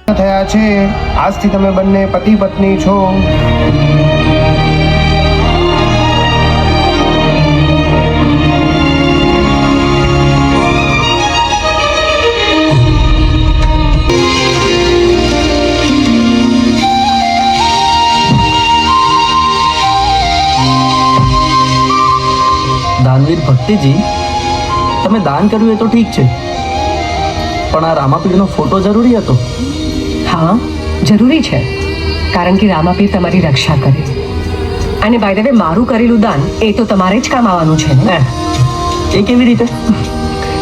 થયા છે. આજથી તમે બંને પતિ પત્ની છો. દાનવીર ભક્તિજી, તમે દાન કર્યું એ તો ઠીક છે, પણ આ રામાપીરનો ફોટો જરૂરી હતો? હા, જરૂરી છે, કારણ કે રામાપીર તમારી રક્ષા કરે. અને બાય ધ વે, મારું કરેલું દાન એ તો તમારે જ કામ આવવાનું છે ને. એ કેવી રીતે?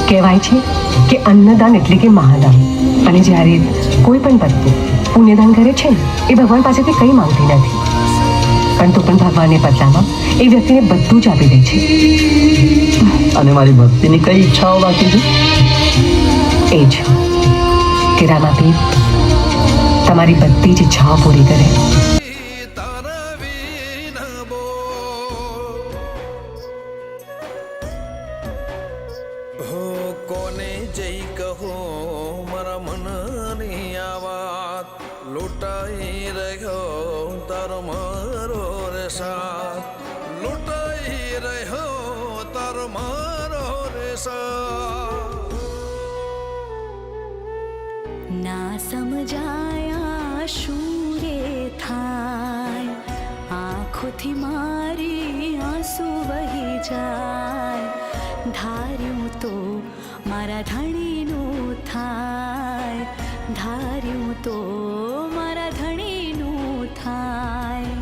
કહેવાય છે કે અન્નદાન એટલે કે મહાદાન. અને જ્યારે કોઈ પણ ભક્તિ પુણ્યદાન કરે છે ને, એ ભગવાન પાસેથી કંઈ માંગતી નથી, પણ તો પણ ભગવાનને બદલામાં એ વ્યક્તિને બધું જ આપી દે છે. અને મારી ભક્તિની કઈ ઈચ્છાઓ બાકી છે? એ જ કે રામાપીર તમારી બધી જ ઈચ્છાઓ પૂરી કરે. કોને જઈ કહો મારા મનની આ વાત, લૂંટાઈ રહ્યો તારો મારો રે સાથ, લૂંટાઈ રહ્યો તારો મારો રે સાથ. ના સમજાયા શું રે થાય, આંખોથી મારી આંસુ વહી જાય. ધાર્યું તો મારા ધણીનું થાય, ધાર્યું તો મારા ધણીનું થાય.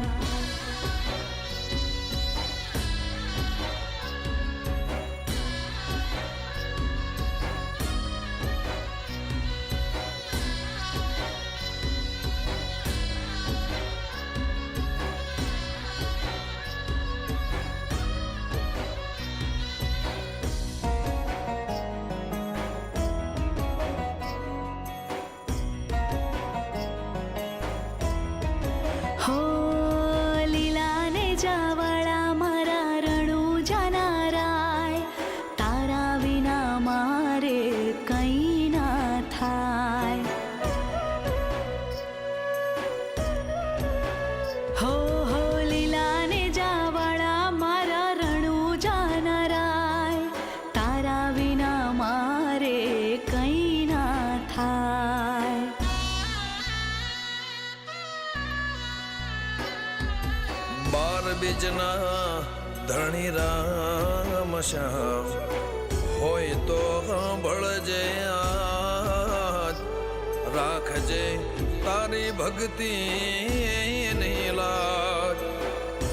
હો લીલાને જાવાળા મારા રણુ જાનારાય, તારા વિના મારે કંઈ ના થાય. હો લીલાને જાવાળા મારા રણુ જાનારાય, તારા વિના મારે કંઈ ના થાય. બાર બીજના ધણી રામ શ્યામ, હોય તો સાંભળજે આજ, રાખજે તારી ભક્તિ ની લાજ.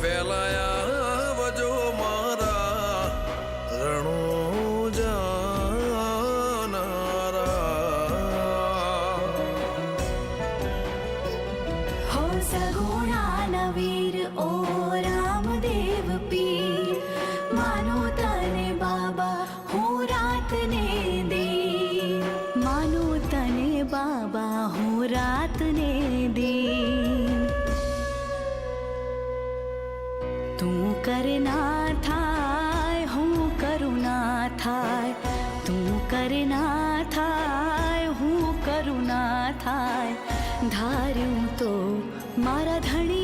વેલાયા વજો મારા રણુ જાનારા. હો સગુણા નવીર ઓ રામદેવ પીર, માનો તને બાબા હું રાતને દી, માનો તને બાબા હું રાતને દી. તું કરના થાય હું કરું ના થાય, તું કરના થાય હું કરું ના થાય. ધાર્યું તો મારા ધણી